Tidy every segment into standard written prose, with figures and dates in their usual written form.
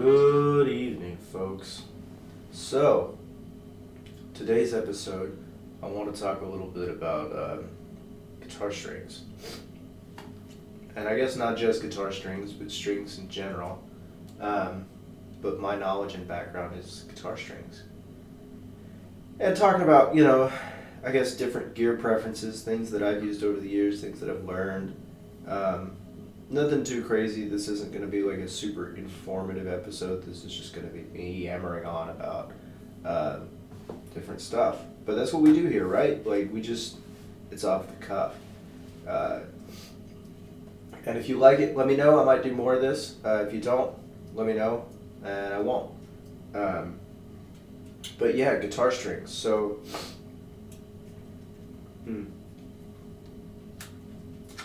Good evening, folks. So, today's episode, I want to talk a little bit about guitar strings. And I guess not just guitar strings, but strings in general. But my knowledge and background is guitar strings. And talking about, I guess different gear preferences, things that I've used over the years, things that I've learned. Nothing too crazy. This isn't going to be like a super informative episode. This is just going to be me yammering on about different stuff. But that's what we do here, right? Like, it's off the cuff. And if you like it, let me know. I might do more of this. If you don't, let me know, and I won't. But yeah, guitar strings. So,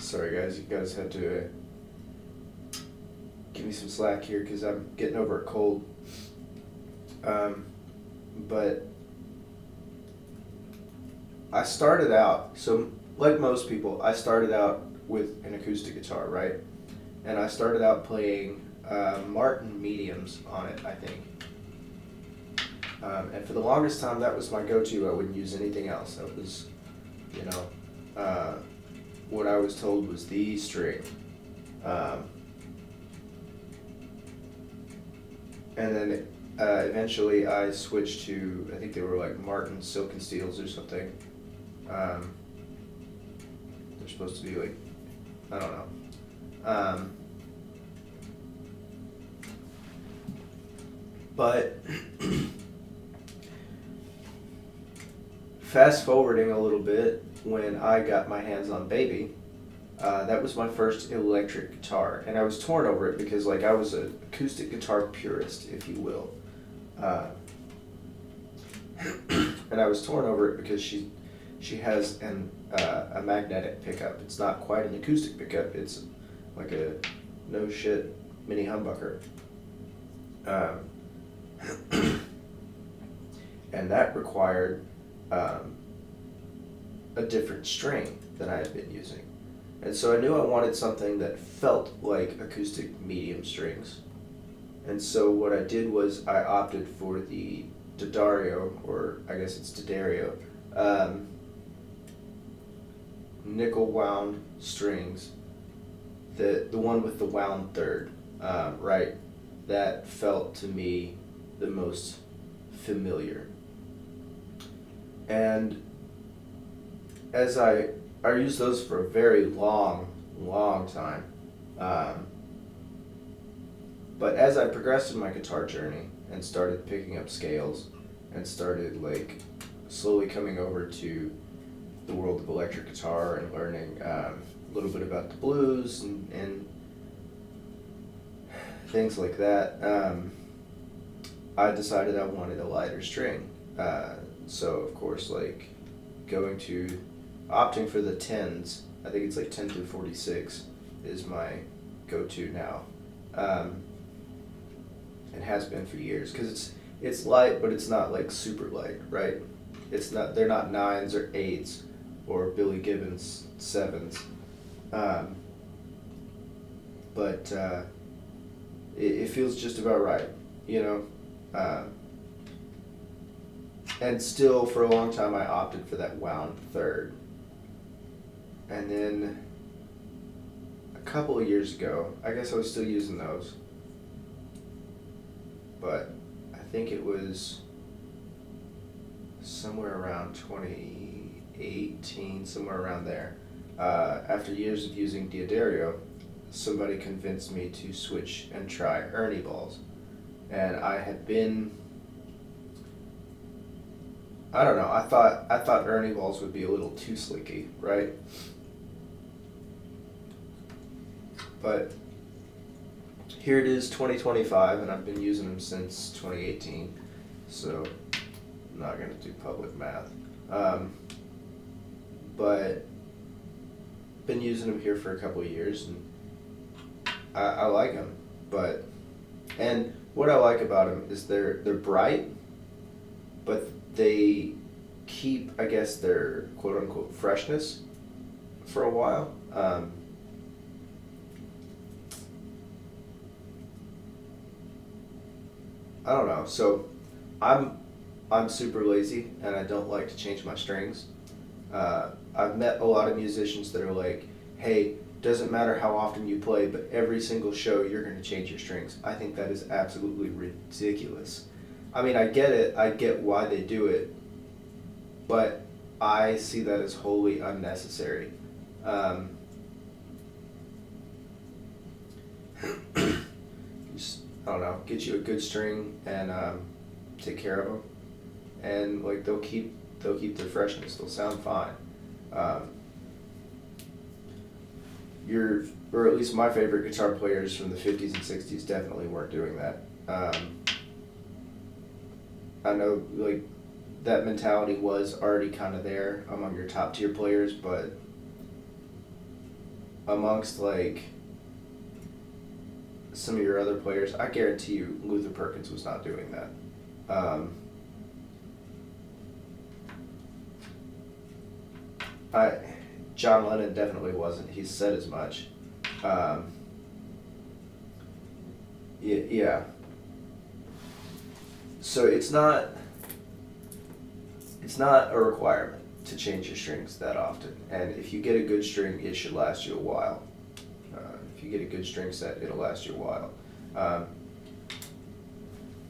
sorry guys, you guys had to give me some slack here because I'm getting over a cold. But I started out, so like most people, I started out with an acoustic guitar, right? And I started out playing Martin mediums on it, I think. And for the longest time, that was my go-to. I wouldn't use anything else. That was, what I was told was the string. And then eventually I switched to, I think they were like Martin Silk and Steels or something. They're supposed to be like, I don't know. But fast forwarding a little bit, when I got my hands on Baby, that was my first electric guitar, and I was torn over it because, like, I was an acoustic guitar purist, if you will, and I was torn over it because she has a magnetic pickup. It's not quite an acoustic pickup. It's like a no shit mini humbucker, and that required a different string than I had been using. And so I knew I wanted something that felt like acoustic medium strings. And so what I did was I opted for the D'Addario, or I guess it's D'Addario, nickel wound strings, the one with the wound third, right? That felt to me the most familiar. And as I used those for a very long time. But as I progressed in my guitar journey and started picking up scales and started like slowly coming over to the world of electric guitar and learning a little bit about the blues and things like that, I decided I wanted a lighter string. So of course, like opting for the 10s, I think it's like 10 to 46 is my go-to now, and has been for years, because it's light, but it's not like super light, right? They're not 9s or 8s or Billy Gibbons 7s, but it feels just about right, and still for a long time I opted for that wound third. And then a couple of years ago, I guess I was still using those, but I think it was somewhere around 2018, somewhere around there. After years of using D'Addario, somebody convinced me to switch and try Ernie balls. And I had been, I don't know, I thought Ernie balls would be a little too slicky, right? But here it is, 2025, and I've been using them since 2018, so I'm not going to do public math. But been using them here for a couple of years, and I like them. And what I like about them is they're bright, but they keep, I guess, their quote-unquote freshness for a while. I don't know. So I'm I'm super lazy and I don't like to change my strings. I've met a lot of musicians that are like, hey, doesn't matter how often you play, but every single show you're going to change your strings. I think that is absolutely ridiculous. I mean, I get it. I get why they do it, but I see that as wholly unnecessary. Um, just, I don't know, get you a good string and take care of them, and like they'll keep their freshness. They'll sound fine. Um, or at least my favorite guitar players from the 50s and 60s definitely weren't doing that. I know like that mentality was already kind of there among your top tier players, but amongst like some of your other players, I guarantee you Luther Perkins was not doing that. John Lennon definitely wasn't. He said as much. Yeah. So it's not a requirement to change your strings that often. And if you get a good string, it should last you a while. If you get a good string set, it'll last you a while.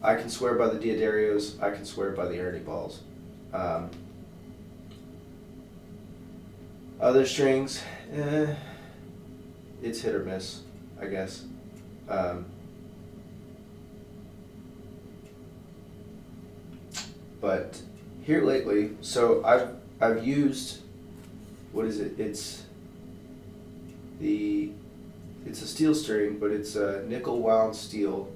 I can swear by the Diodarios. I can swear by the Ernie balls. Other strings, it's hit or miss, I guess. But here lately, so I've used, what is it? It's a steel string, but it's a nickel wound steel,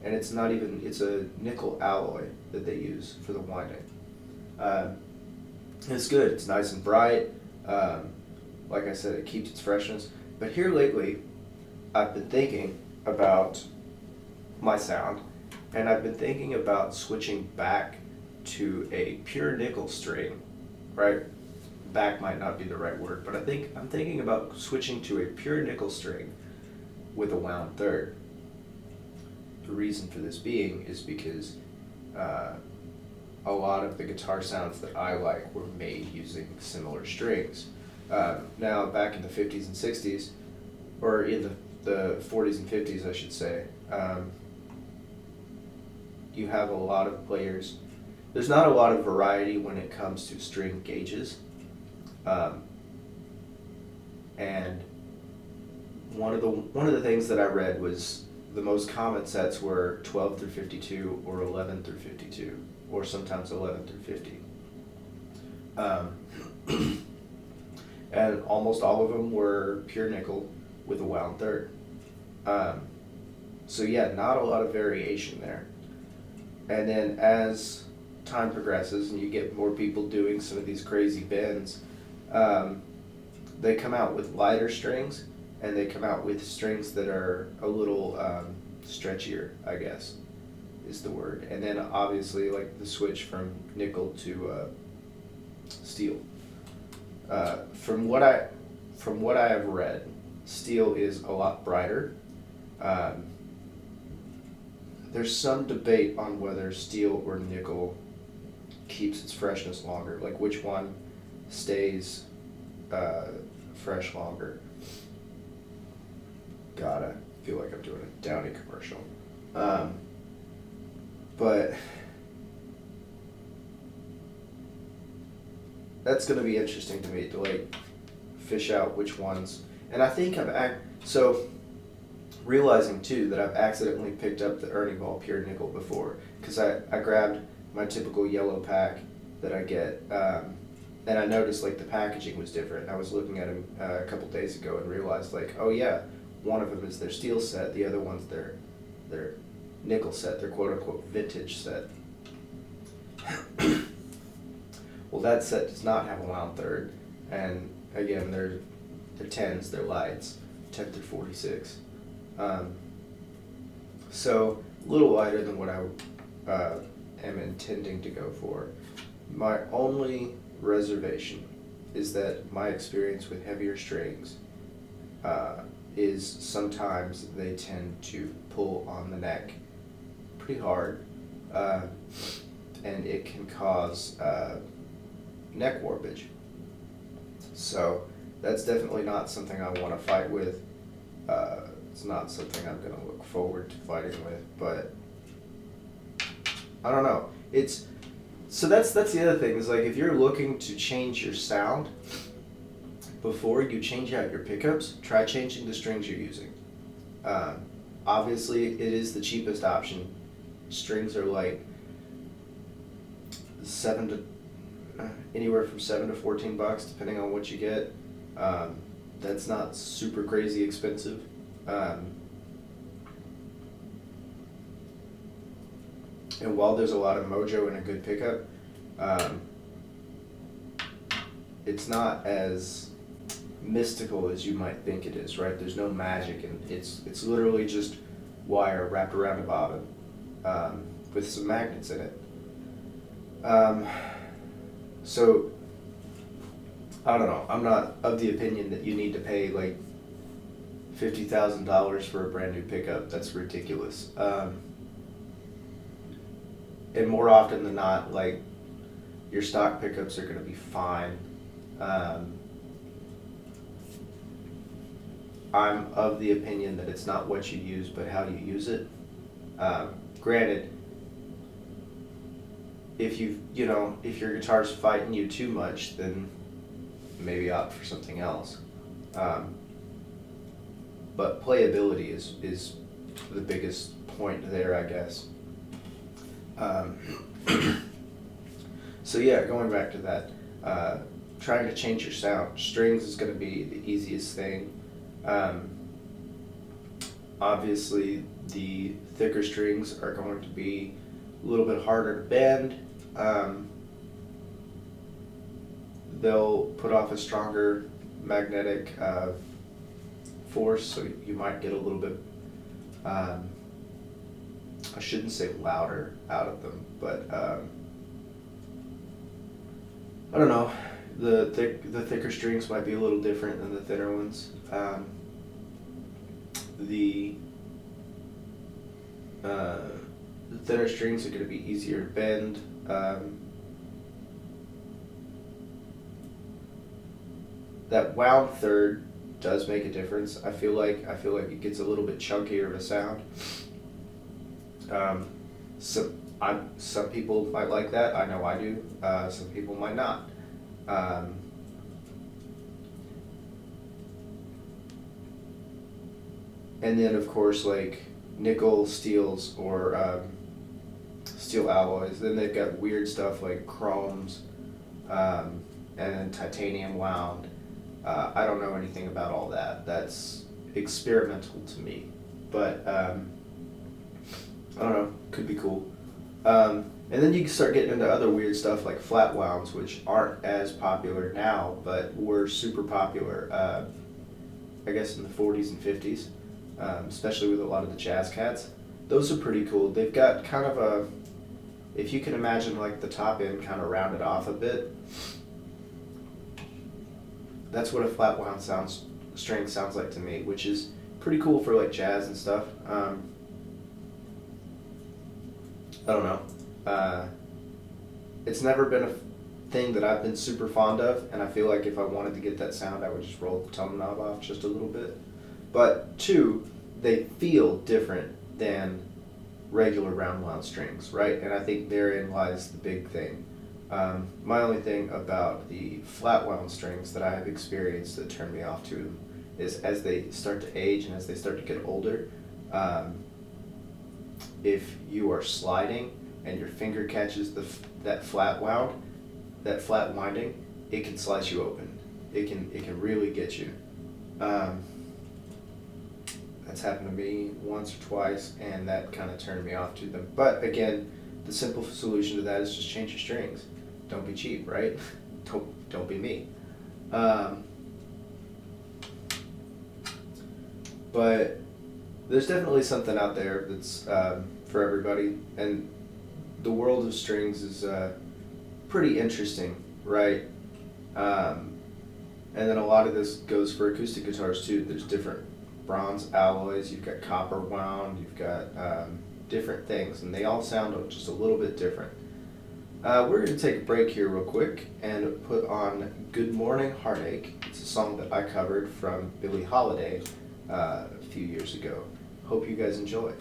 and it's a nickel alloy that they use for the winding. It's good. It's nice and bright. Like I said, it keeps its freshness. But here lately, I've been thinking about my sound, and I've been thinking about switching back to a pure nickel string, right? Back might not be the right word, but I'm thinking about switching to a pure nickel string with a wound third. The reason for this being is because a lot of the guitar sounds that I like were made using similar strings. Now, back in the 50s and 60s, or in the 40s and 50s, I should say, you have a lot of players. There's not a lot of variety when it comes to string gauges. And one of the things that I read was the most common sets were 12 through 52 or 11 through 52, or sometimes 11 through 50. And almost all of them were pure nickel with a wound third. So yeah, not a lot of variation there. And then as time progresses and you get more people doing some of these crazy bends, they come out with lighter strings, and they come out with strings that are a little stretchier, I guess is the word. And then obviously like the switch from nickel to steel. From what I have read, steel is a lot brighter. There's some debate on whether steel or nickel keeps its freshness longer, like which one stays fresh longer. God, I feel like I'm doing a Downy commercial. But that's going to be interesting to me to like fish out which ones. And I think so realizing too that I've accidentally picked up the Ernie Ball Pure Nickel before, because I grabbed my typical yellow pack that I get, and I noticed like the packaging was different. I was looking at them a couple days ago and realized like, oh yeah, one of them is their steel set, the other one's their nickel set, their quote unquote vintage set. Well, that set does not have a wound third, and again, they're 10s, they're lights, 10 through 46. So a little lighter than what I am intending to go for. My only reservation is that my experience with heavier strings is sometimes they tend to pull on the neck pretty hard, uh, and it can cause neck warpage. So that's definitely not something I want to fight with. It's not something I'm going to look forward to fighting with, but I don't know. That's the other thing is, like, if you're looking to change your sound before you change out your pickups, try changing the strings you're using. Obviously, it is the cheapest option. Strings are like anywhere from $7 to $14, depending on what you get. That's not super crazy expensive. And while there's a lot of mojo in a good pickup, it's not as mystical as you might think it is, right? There's no magic, and it's literally just wire wrapped around a bobbin with some magnets in it. So I don't know. I'm not of the opinion that you need to pay like $50,000 for a brand new pickup. That's ridiculous. And more often than not, like, your stock pickups are going to be fine. I'm of the opinion that it's not what you use, but how you use it. Granted, if if your guitar's fighting you too much, then maybe opt for something else. But playability is the biggest point there, I guess. So yeah, going back to that, trying to change your sound. Strings is going to be the easiest thing. Obviously, the thicker strings are going to be a little bit harder to bend. They'll put off a stronger magnetic force, so you might get a little bit, I shouldn't say louder out of them, but I don't know. The thicker strings might be a little different than the thinner ones. The thinner strings are going to be easier to bend. That wound third does make a difference. I feel like it gets a little bit chunkier of a sound. Some people might like that. I know I do. Some people might not. And then, of course, like nickel steels or steel alloys. Then they've got weird stuff like chromes and then titanium wound. I don't know anything about all that. That's experimental to me. But I don't know. Could be cool. And then you can start getting into other weird stuff like flat wounds, which aren't as popular now, but were super popular, I guess, in the 40s and 50s, especially with a lot of the jazz cats. Those are pretty cool. They've got kind of a, if you can imagine like the top end kind of rounded off a bit, that's what a flat wound string sounds like to me, which is pretty cool for like jazz and stuff. I don't know. It's never been a thing that I've been super fond of, and I feel like if I wanted to get that sound, I would just roll the tone knob off just a little bit. But two, they feel different than regular round wound strings, right? And I think therein lies the big thing. My only thing about the flat wound strings that I have experienced that turn me off to them is as they start to age and as they start to get older, if you are sliding and your finger catches that flat winding, it can slice you open. It can really get you. That's happened to me once or twice, and that kind of turned me off to them. But again, the simple solution to that is just change your strings. Don't be cheap, right? Don't be me. But there's definitely something out there that's for everybody, and the world of strings is pretty interesting, right? And then a lot of this goes for acoustic guitars too. There's different bronze alloys. You've got copper wound. You've got different things, and they all sound just a little bit different. We're going to take a break here real quick and put on Good Morning Heartache. It's a song that I covered from Billie Holiday a few years ago. Hope you guys enjoy.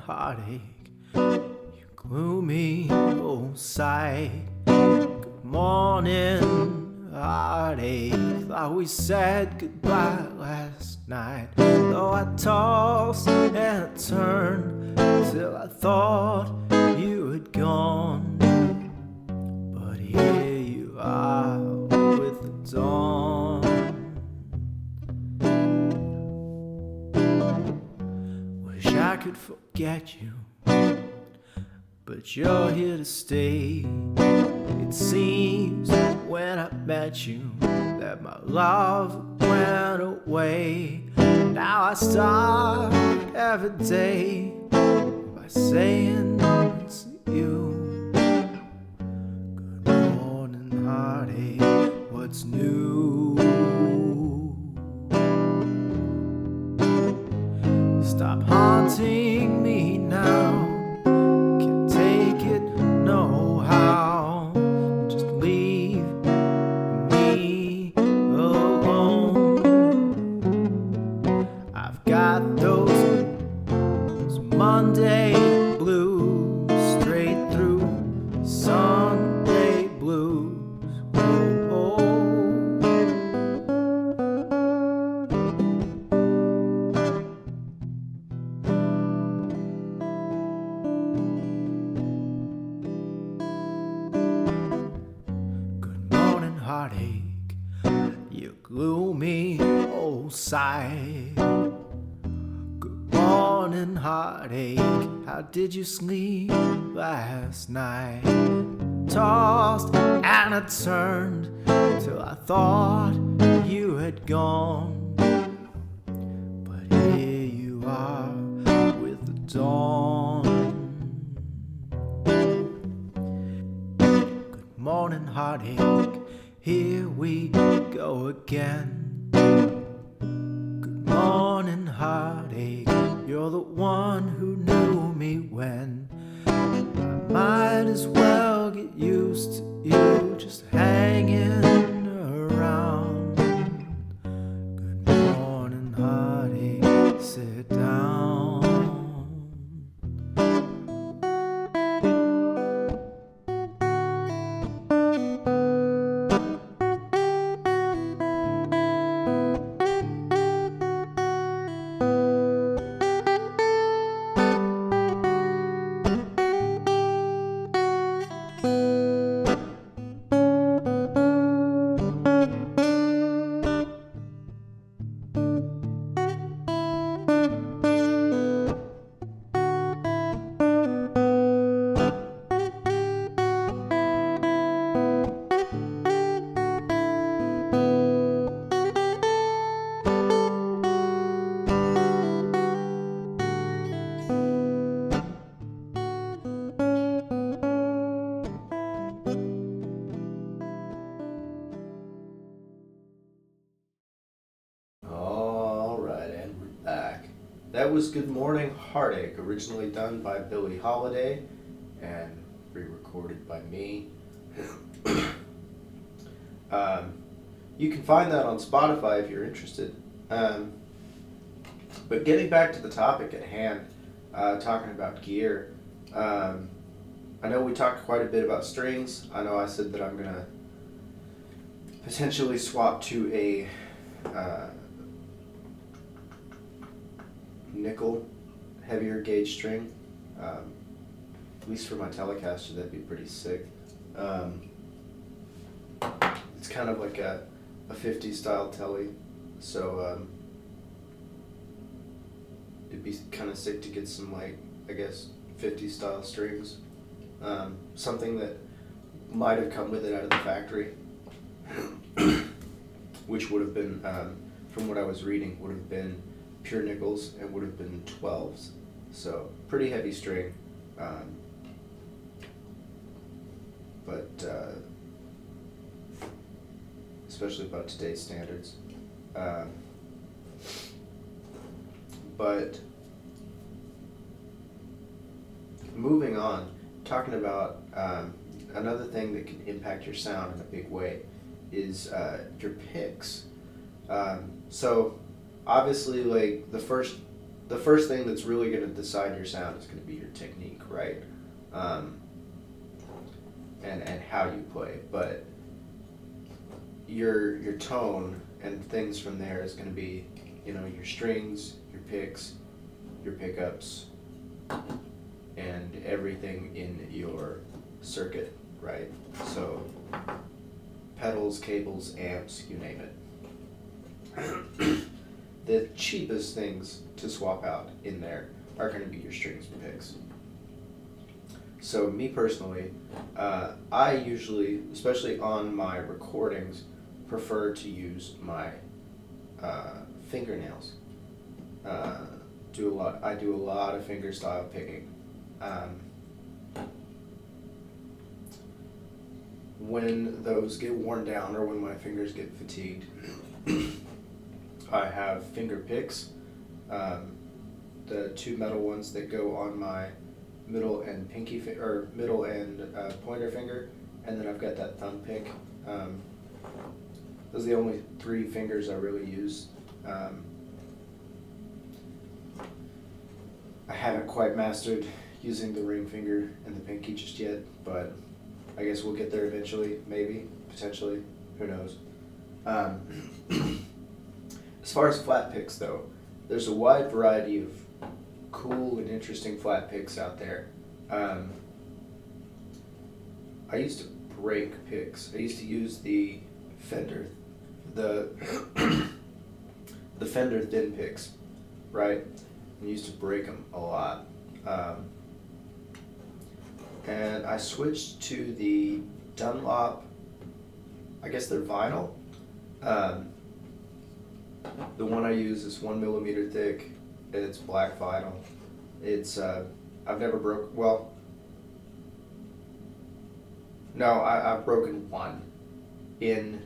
Heartache, you gloomy old sight. Good morning, heartache. Thought we said goodbye last night. Though I tossed and I turned till I thought you had gone. But here you are with the dawn. Wish I could forget you, but you're here to stay. It seems when I met you that my love went away. Now I start every day by saying to you, good morning, heartache, what's new? Stop haunting me now, can't take it no how. Just leave me alone. I've got those Monday blues straight through Sunday blues. Heartache, you gloomy old sight. Good morning, heartache, how did you sleep last night? Tossed and I turned till I thought you had gone. But here you are with the dawn. Good morning, heartache, here we go again. Good morning, heartache, you're the one who knew me when I might as well get used to you just hanging around. Good morning, heartache, sit down. That was Good Morning Heartache, originally done by Billie Holiday and re-recorded by me. You can find that on Spotify if you're interested. But getting back to the topic at hand, talking about gear, I know we talked quite a bit about strings. I know I said that I'm going to potentially swap to a nickel heavier gauge string, at least for my Telecaster. That'd be pretty sick. It's kind of like a 50s style telly, so it'd be kind of sick to get some, like, I guess 50s style strings. Something that might have come with it out of the factory, which would have been, from what I was reading, would have been pure nickels and would have been 12s. So pretty heavy string, but especially by today's standards. But moving on, talking about another thing that can impact your sound in a big way is your picks. So obviously, like, the first thing that's really going to decide your sound is going to be your technique, right? And how you play, but your tone and things from there is going to be, you know, your strings, your picks, your pickups, and everything in your circuit, right? So pedals, cables, amps, you name it. The cheapest things to swap out in there are going to be your strings and picks. So me personally, I usually, especially on my recordings, prefer to use my fingernails. I do a lot of finger style picking. When those get worn down or when my fingers get fatigued, I have finger picks, the two metal ones that go on my middle and middle and pointer finger, and then I've got that thumb pick. Those are the only three fingers I really use. I haven't quite mastered using the ring finger and the pinky just yet, but I guess we'll get there eventually, maybe, potentially, who knows. As far as flat picks though, there's a wide variety of cool and interesting flat picks out there. I used to break picks. I used to use the Fender, the Fender thin picks, right? And used to break them a lot. And I switched to the Dunlop, I guess they're vinyl. The one I use is 1 millimeter thick. It's black vinyl. It's I've never broke. Well, no, I've broken one. In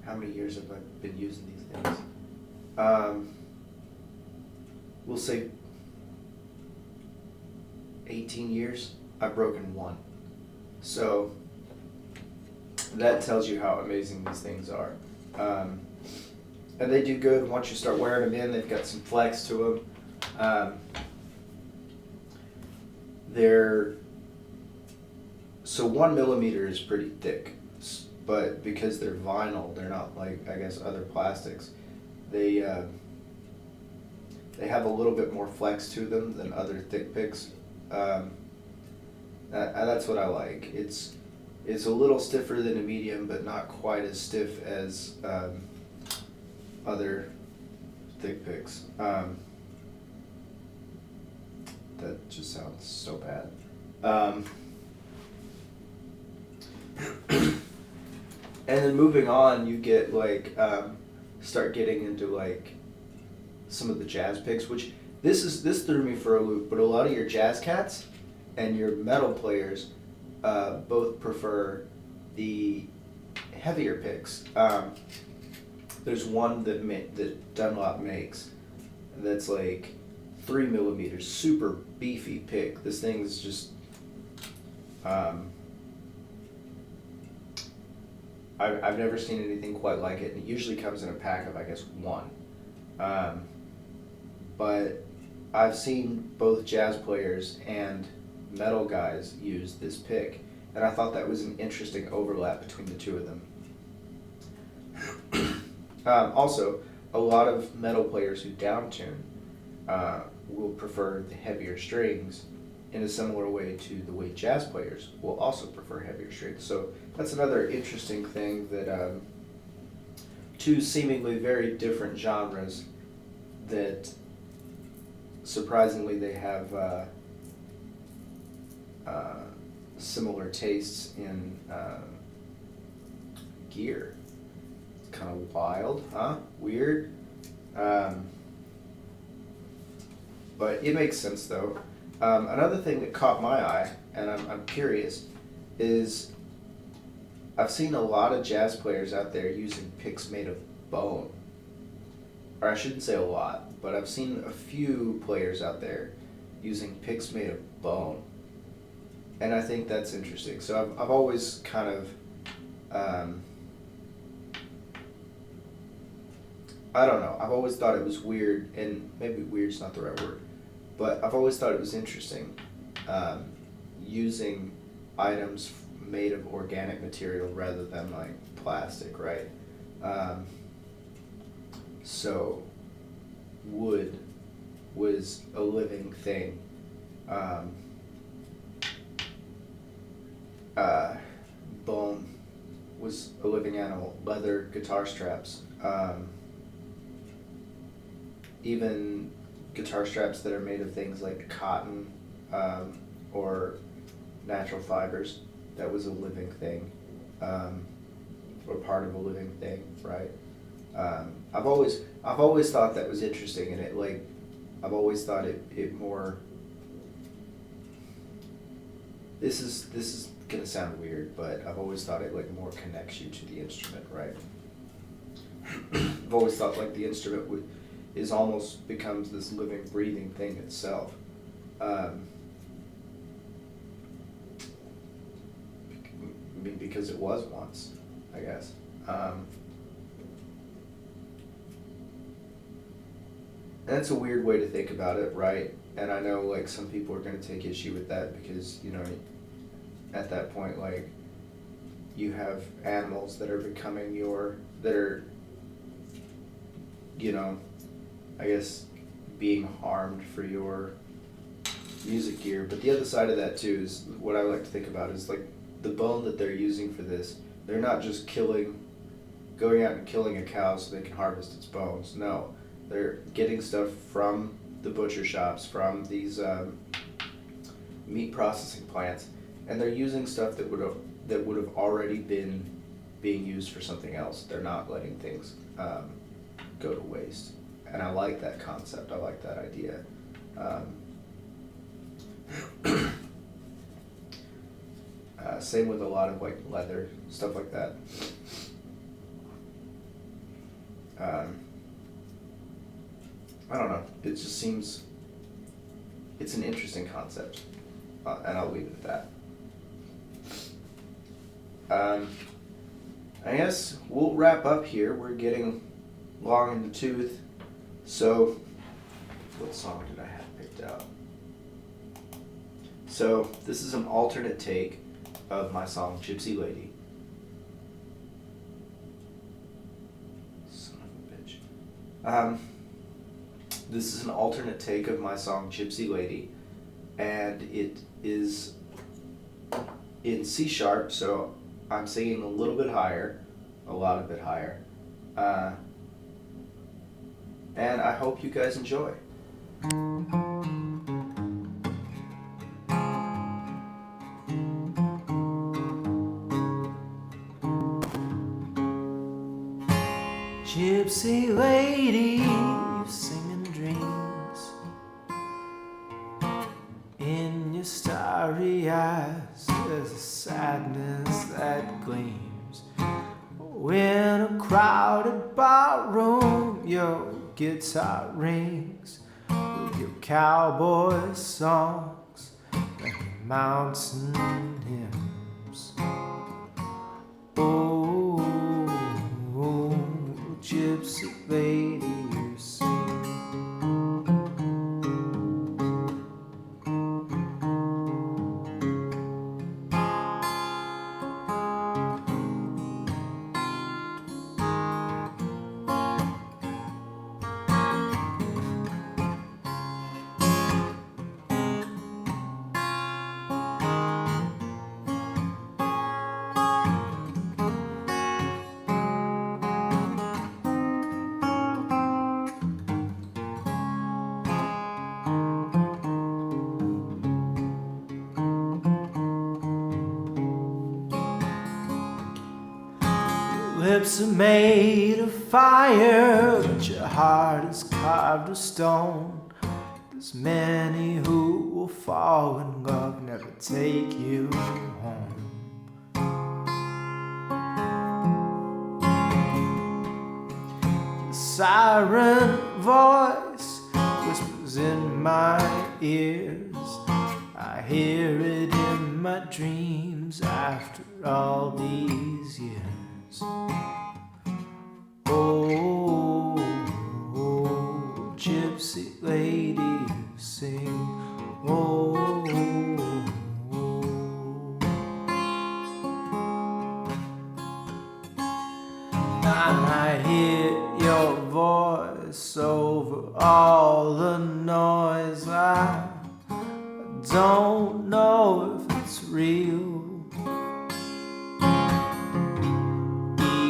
how many years have I been using these things? We'll say 18 years. I've broken one. So that tells you how amazing these things are. And they do good once you start wearing them in. They've got some flex to them. So 1 millimeter is pretty thick, but because they're vinyl, they're not like, I guess, other plastics. They have a little bit more flex to them than other thick picks. That's what I like. It's a little stiffer than a medium, but not quite as stiff as other thick picks. That just sounds so bad. And then moving on, you get like start getting into like some of the jazz picks, which this threw me for a loop. But a lot of your jazz cats and your metal players both prefer the heavier picks. There's one that Dunlop makes that's like 3 millimeters, super beefy pick. This thing is just I've never seen anything quite like it. And it usually comes in a pack of, I guess, one. But I've seen both jazz players and metal guys use this pick, and I thought that was an interesting overlap between the two of them. Also, a lot of metal players who downtune will prefer the heavier strings in a similar way to the way jazz players will also prefer heavier strings. So that's another interesting thing, that two seemingly very different genres that surprisingly, they have similar tastes in gear. It's kind of wild, huh? Weird. But it makes sense though. Another thing that caught my eye, and I'm curious, is I've seen a lot of jazz players out there using picks made of bone. Or I shouldn't say a lot, but I've seen a few players out there using picks made of bone. And I think that's interesting. So I've always kind of, I don't know, I've always thought it was weird, and maybe weird's not the right word, but I've always thought it was interesting using items made of organic material rather than like plastic, right? So wood was a living thing. Bone was a living animal. Leather, guitar straps, even guitar straps that are made of things like cotton or natural fibers. That was a living thing, or part of a living thing, right? I've always thought that was interesting, and I've always thought it more. This is gonna sound weird, but I've always thought it like more connects you to the instrument, right? I've always thought like the instrument is almost becomes this living, breathing thing itself. I mean, because it was once, I guess. And it's a weird way to think about it, right? And I know like some people are going to take issue with that because, you know, at that point, like, you have animals that are becoming that are, you know, I guess being harmed for your music gear. But the other side of that too is what I like to think about is like the bone that they're using for this. They're not just going out and killing a cow so they can harvest its bones. No, they're getting stuff from the butcher shops, from these meat processing plants, and they're using stuff that would have already been being used for something else. They're not letting things go to waste, and I like that concept. I like that idea. Same with a lot of like leather, stuff like that. I don't know. It just seems it's an interesting concept, and I'll leave it at that. I guess we'll wrap up here. We're getting long in the tooth. So, what song did I have picked out? So, this is an alternate take of my song Gypsy Lady. Son of a bitch. This is an alternate take of my song Gypsy Lady, and it is in C sharp, so I'm singing a little bit higher, a lot of it higher. And I hope you guys enjoy. Gypsy lady, you sing in dreams. In your starry eyes, there's a sadness that gleams. In a crowded barroom, your guitar rings with your cowboy songs and mountain hymns. Oh, gypsy lady, you sing. lips are made of fire, but your heart is carved of stone. There's many who will fall when love never take you home. The siren voice whispers in my ears. I hear it in my dreams after all these years. Oh, gypsy lady, you sing. Oh, and I hear your voice over all the noise. I don't know if it's real.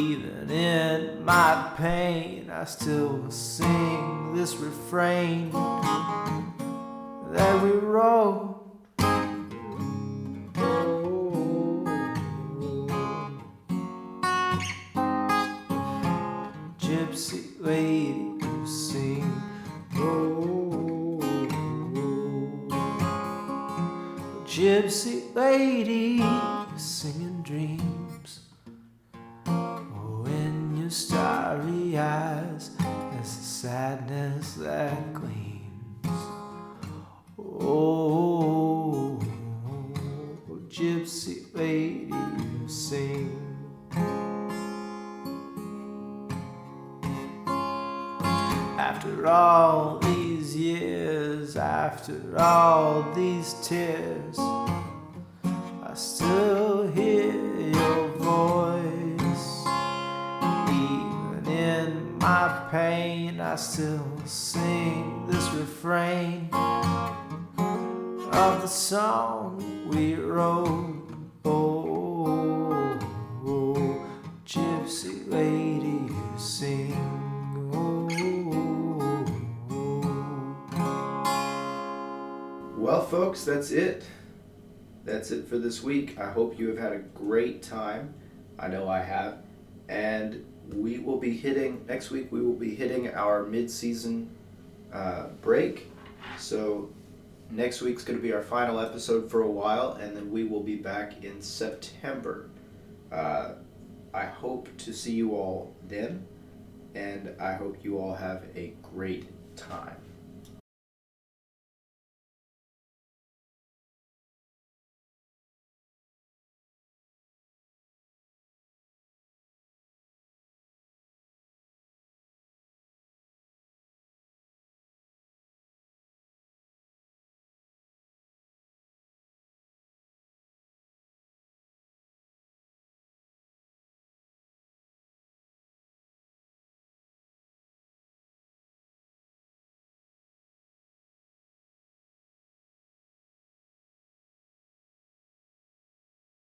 Even in my pain, I still sing this refrain that we wrote. Gypsy lady, you sing. Oh, gypsy lady, you sing in dreams. Oh, in your starry eyes, there's a sadness that gleams. Oh, gypsy lady, you sing. After all these years, after all these tears, I still hear your voice. Even in my pain, I still sing this refrain of the song we wrote. Oh, gypsy lady, you sing. Well, folks, that's it. That's it for this week. I hope you have had a great time. I know I have. And we will be hitting, next week, we will be hitting our mid-season break. So next week's going to be our final episode for a while, and then we will be back in September. I hope to see you all then, and I hope you all have a great time.